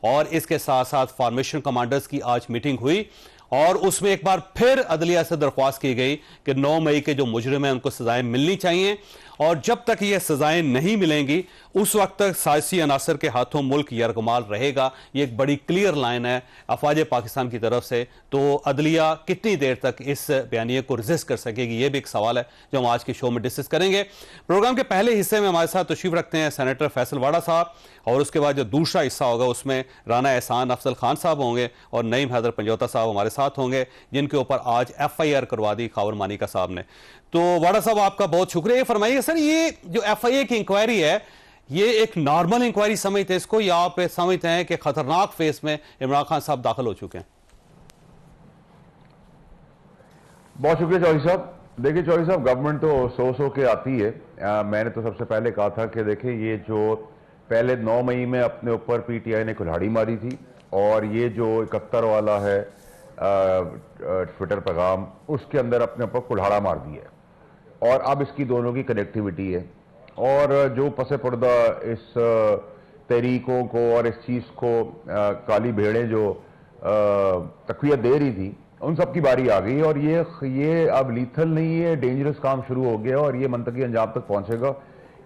और इसके साथ साथ फॉर्मेशन कमांडर्स की आज मीटिंग हुई और उसमें एक बार फिर अदलिया से दरख्वास्त की गई कि 9 मई के जो मुजरिम हैं उनको सजाएं मिलनी चाहिए और जब तक ये सजाएं नहीं मिलेंगी उस वक्त तक सियासी अनासर के हाथों मुल्क यरगमाल रहेगा। ये एक बड़ी क्लियर लाइन है अफवाज पाकिस्तान की तरफ से। तो अदलिया कितनी देर तक इस बयानिए को रेजिस्ट कर सकेगी, ये भी एक सवाल है जो हम आज के शो में डिस्कस करेंगे। प्रोग्राम के पहले हिस्से में हमारे साथ तशरीफ रखते हैं सेनेटर फैसल वाडा साहब और उसके बाद जो दूसरा हिस्सा होगा उसमें राना एहसान अफजल खान साहब होंगे और नईम हैदर पंजौता साहब हमारे साथ होंगे, जिनके ऊपर आज FIR करवा दी खावर मानिका साहब ने। तो वाडा साहब आपका बहुत शुक्रिया। ये फरमाइए सर, ये जो FIA की इंक्वायरी है ये एक नॉर्मल इंक्वायरी समझते हैं इसको या आप समझते हैं कि खतरनाक फेस में इमरान खान साहब दाखिल हो चुके हैं? बहुत शुक्रिया चौधरी साहब। देखिए चौधरी साहब, गवर्नमेंट तो सो के आती है। मैंने तो सबसे पहले कहा था कि देखिए ये जो पहले 9 मई में अपने ऊपर PTI ने कुल्हाड़ी मारी थी और ये जो 71 वाला है ट्विटर पैगाम, उसके अंदर अपने ऊपर कुल्हाड़ा मार दिया है और अब इसकी दोनों की कनेक्टिविटी है और जो पसे पर्दा इस तहरीकों को और इस चीज़ को काली भेड़ें जो तकवीत दे रही थी उन सब की बारी आ गई और ये अब लीथल नहीं है, डेंजरस काम शुरू हो गया और ये मंतकी अंजाम तक पहुंचेगा।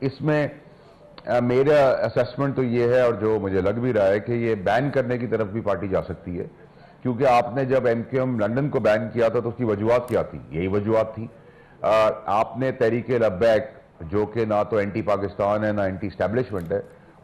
इसमें मेरा असेसमेंट तो ये है और जो मुझे लग भी रहा है कि ये बैन करने की तरफ भी पार्टी जा सकती है, क्योंकि आपने जब MQM लंदन को बैन किया था तो उसकी वजूहत क्या थी? यही वजूहत थी। आपने तहरीक लब्बैक जो कि ना तो एंटी पाकिस्तान है ना एंटी स्टैब्लिशमेंट है,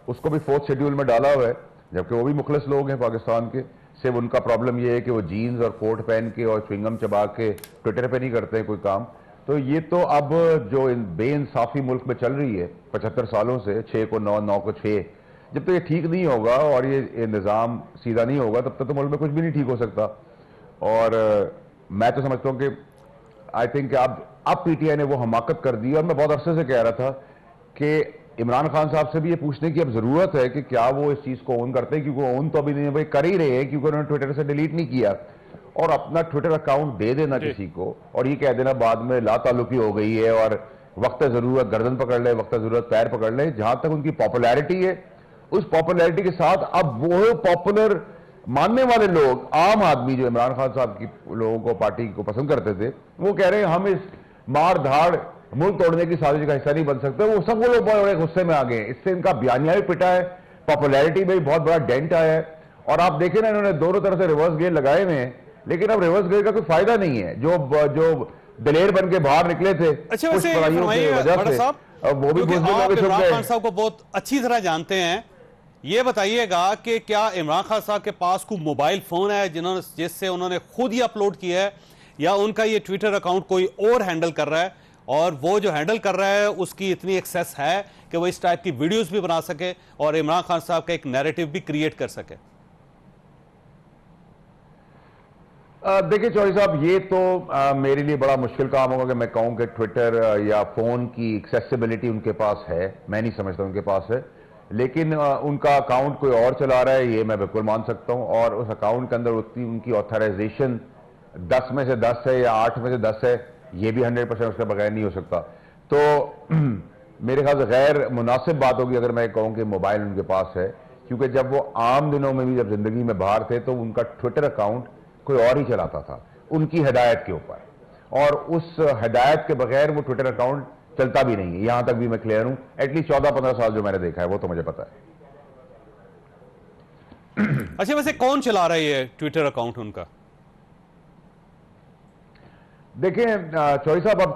उसको भी 4th शेड्यूल में डाला हुआ है, जबकि वो भी मुखलिस लोग हैं पाकिस्तान के। सिर्फ उनका प्रॉब्लम ये है कि वो जीन्स और कोट पहन के और च्विंगम चबा के ट्विटर पे नहीं करते हैं कोई काम। तो ये तो अब जो बेइंसाफी मुल्क में चल रही है 75 सालों से, 6 को 9, 9 को 6, जब तक ये ठीक नहीं होगा और ये निज़ाम सीधा नहीं होगा तब तक तो मुल्क में कुछ भी नहीं ठीक हो सकता। और मैं तो समझता हूँ कि आई थिंक अब PTI ने वो हमाकत कर दी और मैं बहुत अरसे से कह रहा था कि इमरान खान साहब से भी ये पूछने की अब जरूरत है कि क्या वो इस चीज को ओन करते हैं, क्योंकि ओन तो अभी नहीं भाई कर ही रहे हैं, क्योंकि उन्होंने ट्विटर से डिलीट नहीं किया। और अपना ट्विटर अकाउंट दे देना किसी को और ये कह देना बाद में ला ताल्लुकी हो गई है और वक्त जरूरत गर्दन पकड़ ले, वक्त जरूरत पैर पकड़ ले। जहां तक उनकी पॉपुलैरिटी है, उस पॉपुलैरिटी के साथ अब वो पॉपुलर मानने वाले लोग, आम आदमी जो इमरान खान साहब की लोगों को, पार्टी को पसंद करते थे, वो कह रहे हैं हम इस मार धाड़ मुल्क तोड़ने की साजिश का हिस्सा नहीं बन सकते। वो सब वो लोग बड़े गुस्से में आ गए। इससे इनका बयानिया भी पिटा है, पॉपुलैरिटी में भी बहुत बड़ा डेंट आया है। और आप देखें ना, इन्होंने दोनों तरफ से रिवर्स गेयर लगाए हुए हैं, लेकिन अब रिवर्स गेयर का कोई फायदा नहीं है। जो दलेर बन के बाहर निकले थे कुछ लड़ाइयों की वजह से, अब वो भी इमरान खान साहब को बहुत अच्छी तरह जानते हैं। ये बताइएगा कि क्या इमरान खान साहब के पास कोई मोबाइल फोन है जिससे उन्होंने खुद ही अपलोड किया है, या उनका ये ट्विटर अकाउंट कोई और हैंडल कर रहा है और वो जो हैंडल कर रहा है उसकी इतनी एक्सेस है कि वो इस टाइप की वीडियोस भी बना सके और इमरान खान साहब का एक नैरेटिव भी क्रिएट कर सके? देखिए चौधरी साहब, ये तो मेरे लिए बड़ा मुश्किल काम होगा कि मैं कहूं कि ट्विटर या फोन की एक्सेसिबिलिटी उनके पास है। मैं नहीं समझता उनके पास है, लेकिन उनका अकाउंट कोई और चला रहा है ये मैं बिल्कुल मान सकता हूं। और उस अकाउंट के अंदर उनकी ऑथराइजेशन 10 में से 10 है या 8 में से 10 है, ये भी 100% उसके बगैर नहीं हो सकता। तो मेरे ख्याल से गैर मुनासिब बात होगी अगर मैं कहूं कि मोबाइल उनके पास है, क्योंकि जब वो आम दिनों में भी जब जिंदगी में बाहर थे तो उनका ट्विटर अकाउंट कोई और ही चलाता था उनकी हिदायत के ऊपर, और उस हिदायत के बगैर वो ट्विटर अकाउंट चलता भी नहीं है। यहां तक भी मैं क्लियर हूं, एटलीस्ट 14-15 साल जो मैंने देखा है वो तो मुझे पता है। अच्छा, वैसे कौन चला रहा है ये ट्विटर अकाउंट उनका? देखिए चौधरी साहब, अब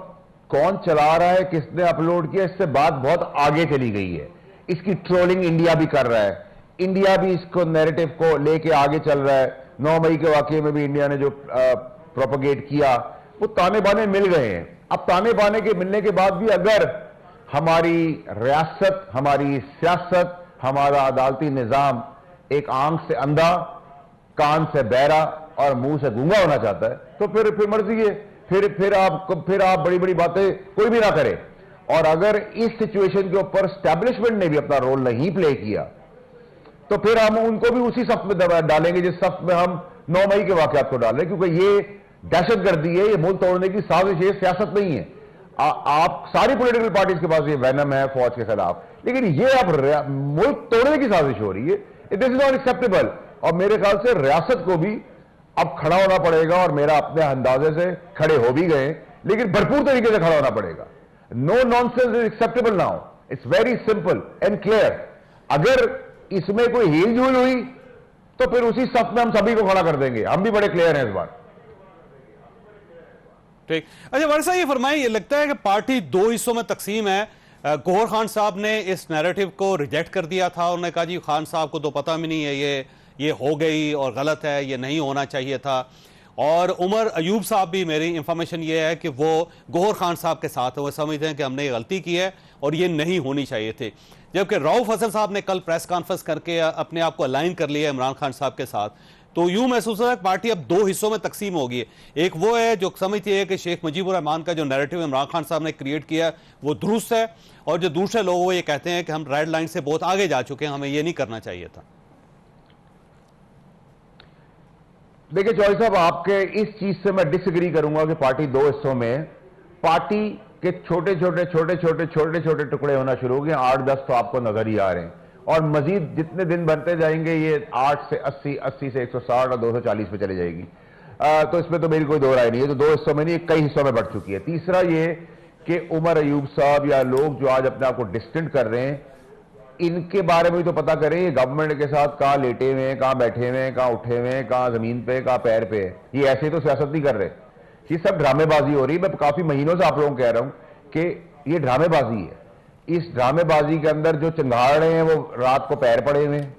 कौन चला रहा है, किसने अपलोड किया, इससे बात बहुत आगे चली गई है। इसकी ट्रोलिंग इंडिया भी कर रहा है, इंडिया भी इसको नैरेटिव को लेके आगे चल रहा है। 9 मई के वाकये में भी इंडिया ने जो प्रोपोगेट किया, वो ताने बाने मिल गए हैं। अब ताने बाने के मिलने के बाद भी अगर हमारी रियासत, हमारी सियासत, हमारा अदालती निजाम एक आंख से अंधा, कान से बहरा और मुंह से गूंगा होना चाहता है, तो फिर मर्जी है, फिर आप बड़ी बड़ी बातें कोई भी ना करे। और अगर इस सिचुएशन के ऊपर स्टैब्लिशमेंट ने भी अपना रोल नहीं प्ले किया, तो फिर हम उनको भी उसी सफ में डालेंगे जिस सफ में हम 9 मई के वाकयात को डाल रहे हैं, क्योंकि ये दहशतगर्दी है, ये मुल्क तोड़ने की साजिश है, सियासत नहीं है। आप सारी पॉलिटिकल पार्टीज के पास ये वैनम है फौज के खिलाफ, लेकिन ये अब मुल्क तोड़ने की साजिश हो रही है। This is not acceptable. और मेरे ख्याल से रियासत को भी अब खड़ा होना पड़ेगा, और मेरा अपने अंदाजे से खड़े हो भी गए, लेकिन भरपूर तरीके से खड़ा होना पड़ेगा। No nonsense is acceptable now, it's very simple and clear. अगर इसमें कोई हील झूल हुई तो फिर उसी सफ में हम सभी को खड़ा कर देंगे। हम भी बड़े क्लियर हैं इस बार। ठीक। अच्छा वर्षा, ये फरमाएं, ये लगता है कि पार्टी दो हिस्सों में तकसीम है। गौहर खान साहब ने इस नैरेटिव को रिजेक्ट कर दिया था, उन्होंने कहा जी खान साहब को तो पता भी नहीं है, ये हो गई और गलत है, ये नहीं होना चाहिए था। और उमर अयूब साहब भी, मेरी इंफॉर्मेशन ये है कि वो गौहर खान साहब के साथ है, वो समझते हैं कि हमने ये गलती की है और ये नहीं होनी चाहिए थी। जबकि रऊफ हसन साहब ने कल प्रेस कॉन्फ्रेंस करके अपने आप को अलाइन कर लिया इमरान खान साहब के साथ। तो यूं महसूस होता है कि पार्टी अब दो हिस्सों में तकसीम होगी है। एक वो है जो समझती है कि शेख मुजीबुर रहमान का जो नैरेटिव इमरान खान साहब ने क्रिएट किया वो दुरुस्त है, और जो दूसरे लोग वो ये कहते हैं कि हम रेड लाइन से बहुत आगे जा चुके हैं, हमें ये नहीं करना चाहिए था। देखिए चौधरी साहब, आपके इस चीज से मैं डिसएग्री करूंगा कि पार्टी दो हिस्सों में। पार्टी के छोटे छोटे टुकड़े होना शुरू हो गए। 8-10 तो आपको नजर ही आ रहे हैं, और मजीद जितने दिन बनते जाएंगे ये 8 से 80, 80 से 160 और 240 पे चली जाएगी। तो इसमें तो मेरी कोई दो राय नहीं है। तो दो हिस्सों में नहीं, कई हिस्सों में बढ़ चुकी है। तीसरा ये कि उमर अयूब साहब या लोग जो आज अपने आप को डिस्टेंट कर रहे हैं, इनके बारे में भी तो पता करें ये गवर्नमेंट के साथ कहां लेटे हुए हैं, कहां बैठे हुए हैं, कहां उठे हुए हैं, कहां जमीन पे, कहां पैर पे है। ये ऐसे तो सियासत नहीं कर रहे, ये सब ड्रामेबाजी हो रही है। मैं काफी महीनों से आप लोगों को कह रहा हूं कि ये ड्रामेबाजी है। इस ड्रामेबाजी के अंदर जो चिंगाड़ रहे हैं वो रात को पैर पड़े हुए हैं,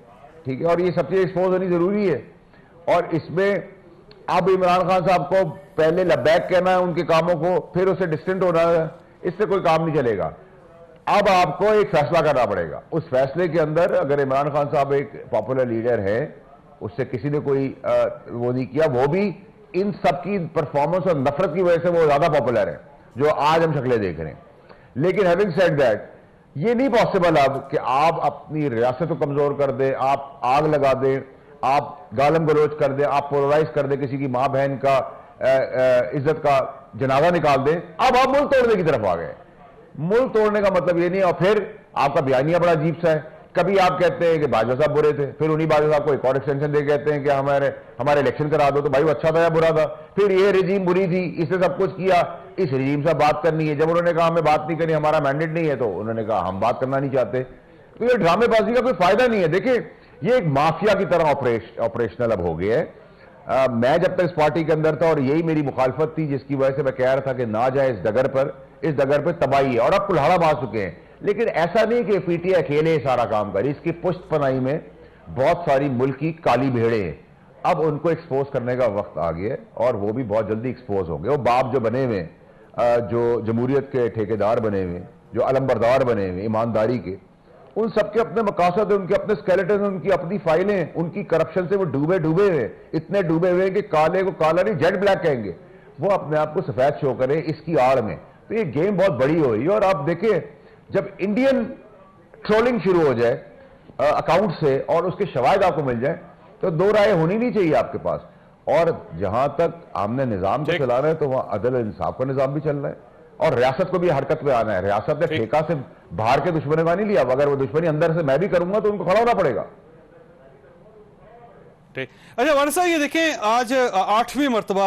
ठीक है, और ये सब चीजें एक्सपोज होनी जरूरी है। और इसमें अब इमरान खान साहब को पहले लबैक कहना है उनके कामों को, फिर उससे डिस्टेंट होना है, इससे कोई काम नहीं चलेगा। अब आपको एक फैसला करना पड़ेगा। उस फैसले के अंदर अगर इमरान खान साहब एक पॉपुलर लीडर है, उससे किसी ने कोई वो नहीं किया, वो भी इन सब की परफॉर्मेंस और नफरत की वजह से वो ज्यादा पॉपुलर है जो आज हम शक्लें देख रहे हैं। लेकिन हैविंग सेड दैट, ये नहीं पॉसिबल अब कि आप अपनी रियासत को कमजोर कर दें, आप आग लगा दें, आप गालम गलोच कर दें, आप पोलराइज कर दें, किसी की मां बहन का इज्जत का जनाजा निकाल दें। अब आप मुल्क तोड़ने की तरफ आ गए। मुल्क तोड़ने का मतलब ये नहीं। और फिर आपका बयानिया बड़ा अजीब सा है। कभी आप कहते हैं कि बाजवा साहब बुरे थे, फिर उन्हीं बाजवा साहब को एक और एक्सटेंशन दे कहते हैं कि हमारे इलेक्शन करा दो। तो भाई वो अच्छा था या बुरा था? फिर ये रिजीम बुरी थी, इसने सब कुछ किया, इस रिजीम से बात करनी है। जब उन्होंने कहा हमें बात नहीं करनी, हमारा मैंडेट नहीं है, तो उन्होंने कहा हम बात करना नहीं चाहते। तो ये ड्रामेबाजी का कोई फायदा नहीं है। देखिए ये एक माफिया की तरह ऑपरेशनल अब हो गया है। मैं जब तक इस पार्टी के अंदर था और यही मेरी मुखालफत थी, जिसकी वजह से मैं कह रहा था कि ना जाए इस डगर पर तबाही है, और अब कुल्हाड़ा मार चुके हैं। लेकिन ऐसा नहीं कि पीटीआई अकेले सारा काम करे। इसकी पुष्ट पनाही में बहुत सारी मुल्क की काली भेड़े हैं। अब उनको एक्सपोज करने का वक्त आ गया है, और वो भी बहुत जल्दी एक्सपोज होंगे। वो बाप जो बने हुए, जो जमहूरियत के ठेकेदार बने हुए, जो अलमबरदार बने हुए ईमानदारी के, उन सबके अपने मकासद हैं, उनके अपने स्केलेटन, उनकी अपनी फाइलें, उनकी करप्शन से वो डूबे हुए, इतने डूबे हुए कि काले को काला नहीं जेड ब्लैक कहेंगे। वो अपने आप को सफेद शो करें इसकी आड़ में। तो ये गेम बहुत बड़ी हो रही है। और आप देखिए, जब इंडियन ट्रोलिंग शुरू हो जाए अकाउंट से और उसके शवाहिद आपको मिल जाए, तो दो राय होनी नहीं चाहिए आपके पास। और जहां तक हमने निजाम को चलाना है, तो वहां अदल इंसाफ का निजाम भी चल रहा है, और रियासत को भी हरकत पे आना है। रियासत ने ठेका से बाहर के दुश्मनों का नहीं लिया। अगर वो दुश्मनी अंदर से मैं भी करूंगा तो उनको खड़ा होना पड़ेगा। ठीक। अच्छा वर्षा, ये देखें, आज 8वीं मरतबा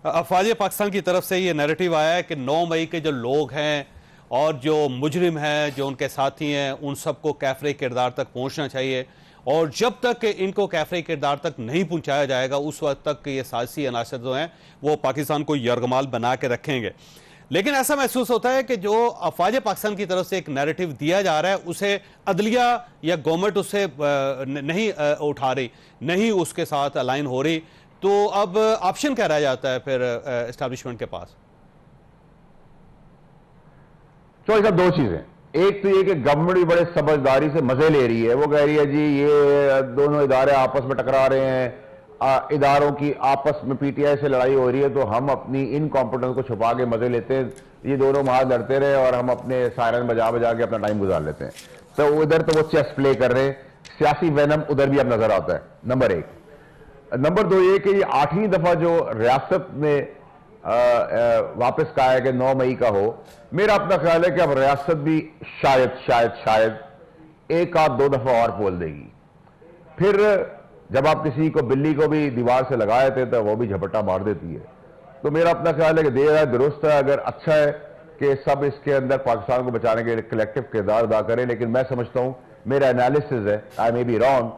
अफवाज पाकिस्तान की तरफ से ये नैरेटिव आया है कि 9 मई के जो लोग हैं और जो मुजरिम हैं, जो उनके साथी हैं, उन सबको कैफरे किरदार तक पहुंचना चाहिए, और जब तक इनको कैफरे किरदार तक नहीं पहुंचाया जाएगा उस वक्त तक ये साजिशी अनासर जो हैं वो पाकिस्तान को यरगमाल बना के रखेंगे। लेकिन ऐसा महसूस होता है कि जो अफवाज पाकिस्तान की तरफ से एक नैरेटिव दिया जा रहा है, उसे अदलिया या गवर्नमेंट उससे नहीं उठा रही, नहीं उसके साथ अलाइन हो रही। तो अब ऑप्शन क्या रह जाता है फिर एस्टैब्लिशमेंट के पास? चलो दो चीजें। एक तो ये कि गवर्नमेंट भी बड़े समझदारी से मजे ले रही है। वो कह रही है जी ये दोनों इदारे आपस में टकरा रहे हैं, इदारों की आपस में पीटीआई से लड़ाई हो रही है, तो हम अपनी इनकॉम्पिटेंस को छुपा के मजे लेते हैं, ये दोनों मार लड़ते रहे और हम अपने सायरन बजा बजा के अपना टाइम गुजार लेते हैं। तो उधर तो वो चेस प्ले कर रहे हैं, सियासी वैनम उधर भी अब नजर आता है, नंबर एक। नंबर दो ये कि ये 8वीं दफा जो रियासत ने वापस कहा है कि 9 मई का हो, मेरा अपना ख्याल है कि अब रियासत भी शायद एक आध दो दफा और बोल देगी। फिर जब आप किसी को, बिल्ली को भी दीवार से लगा देते तो वो भी झपट्टा मार देती है। तो मेरा अपना ख्याल है कि देर है दुरुस्त है, अगर अच्छा है कि सब इसके अंदर पाकिस्तान को बचाने के लिए कलेक्टिव किरदार अदा करें। लेकिन मैं समझता हूँ, मेरा एनालिसिस है, आई मे बी रॉन्ग,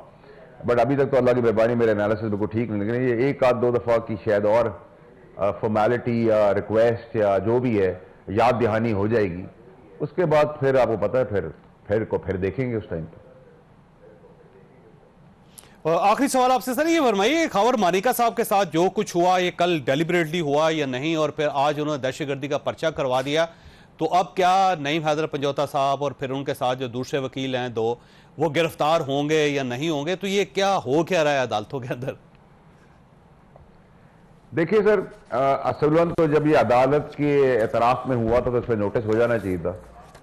बट अभी तक तो अल्लाह की मेहरबानी मेरा एनालिसिस बिल्कुल ठीक नहीं, लेकिन ये एक आध दो दफ़ा की शायद और फॉर्मेलिटी या रिक्वेस्ट या जो भी है याद दहानी हो जाएगी। उसके बाद फिर आपको पता है, फिर देखेंगे उस टाइम पर। आखिरी सवाल आपसे सर ये फरमाइए, खबर मानिका साहब के साथ जो कुछ हुआ ये कल डेलिबरेटली हुआ या नहीं, और फिर आज उन्होंने दहशतगर्दी का पर्चा करवा दिया, तो अब क्या नईम हैदर पंजोता साहब और फिर उनके साथ जो दूसरे वकील हैं दो, वो गिरफ्तार होंगे या नहीं होंगे? तो ये क्या हो क्या रहा है अदालतों के अंदर? देखिए सर, असलन तो जब ये अदालत के एतराफ में हुआ तो इस पर नोटिस हो जाना चाहिए था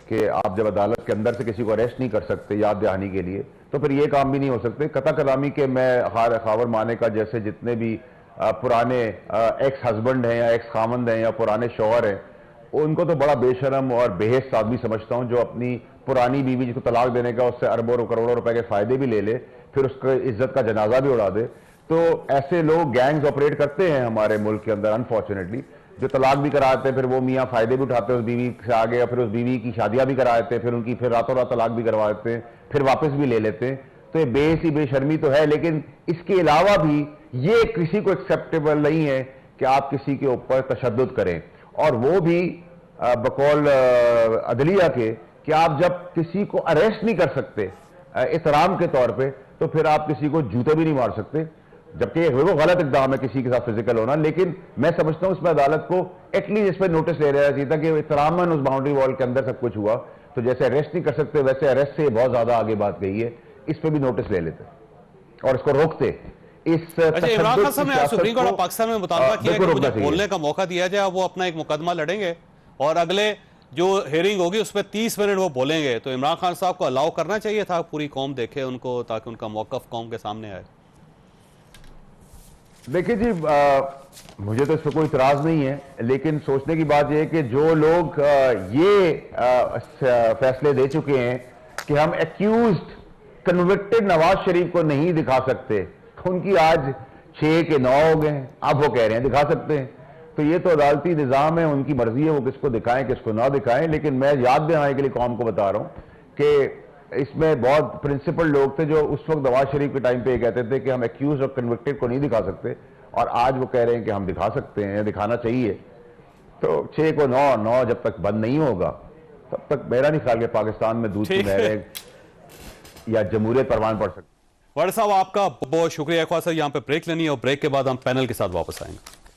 कि आप जब अदालत के अंदर से किसी को अरेस्ट नहीं कर सकते याद दहानी के लिए, तो फिर ये काम भी नहीं हो सकते। कता कलामी के मैं खावर माने का जैसे जितने भी पुराने एक्स हस्बैंड हैं या एक्स खामंद हैं या पुराने शौहर हैं, उनको तो बड़ा बेशरम और बेहस आदमी समझता हूं, जो अपनी पुरानी बीवी जिसको तलाक देने का उससे अरबों और करोड़ों रुपए के फायदे भी ले ले, फिर उसके इज्जत का जनाजा भी उड़ा दे। तो ऐसे लोग गैंग्स ऑपरेट करते हैं हमारे मुल्क के अंदर अनफॉर्चुनेटली, जो तलाक भी कराते हैं, फिर वो मियाँ फायदे भी उठाते हैं उस बीवी से आगे, और फिर उस बीवी की शादियां भी करा देते हैं, फिर उनकी फिर रातों रात तलाक भी करवा देते हैं, फिर वापस भी ले लेते हैं। तो ये बेसी बेशर्मी तो है, लेकिन इसके अलावा भी ये किसी को एक्सेप्टेबल नहीं है कि आप किसी के ऊपर तशद्दुद करें, और वो भी बकौल अदलिया के, कि आप जब किसी को अरेस्ट नहीं कर सकते एहतराम के तौर पे, तो फिर आप किसी को जूते भी नहीं मार सकते, जबकि वो गलत इक़दाम है किसी के साथ फिजिकल होना। लेकिन मैं समझता हूं इसमें अदालत को एटलीस्ट इस पर नोटिस ले रहा चाहिए था कि एहतरामन उस बाउंड्री वॉल के अंदर सब कुछ हुआ, तो जैसे अरेस्ट नहीं कर सकते वैसे अरेस्ट से बहुत ज्यादा आगे बात गई है, इस पर भी नोटिस ले लेते और इसको रोकते। अच्छा, इमरान खान साहब ने सुप्रीम कोर्ट ऑफ पाकिस्तान में मुतालबा किया कि मुझे बोलने का मौका दिया जाए, वो अपना एक मुकदमा लड़ेंगे और अगले जो हियरिंग होगी उसमें 30 मिनट वो बोलेंगे। तो इमरान खान साहब को अलाउ करना चाहिए था, पूरी कौम देखे उनको, ताकि उनका मौकफ कौम के सामने आए। देखिए जी, मुझे तो इस पर कोई इतराज नहीं है, लेकिन सोचने की बात यह है कि जो लोग ये फैसले दे चुके हैं कि हम एक्यूज्ड कन्विक्टेड नवाज शरीफ को नहीं दिखा सकते, उनकी आज 6 के 9 हो गए, अब वो कह रहे हैं दिखा सकते हैं। तो ये तो अदालती निज़ाम है, उनकी मर्जी है वो किसको दिखाएं किसको ना दिखाएं। लेकिन मैं याद दिलाने के लिए कौम को बता रहा हूं कि इसमें बहुत प्रिंसिपल लोग थे जो उस वक्त नवाज शरीफ के टाइम पे ये कहते थे कि हम एक्यूज और कन्विक्टेड को नहीं दिखा सकते, और आज वो कह रहे हैं कि हम दिखा सकते हैं, दिखाना चाहिए। तो 6 को 9 जब तक बंद नहीं होगा तब तक मेरा नहीं ख्याल कि पाकिस्तान में दूध की नहरें या जमहूरियत परवान पड़ सकती। वड़ साहब आपका बहुत शुक्रिया। ख्वाह सर यहाँ पे ब्रेक लेनी है और ब्रेक के बाद हम पैनल के साथ वापस आएंगे।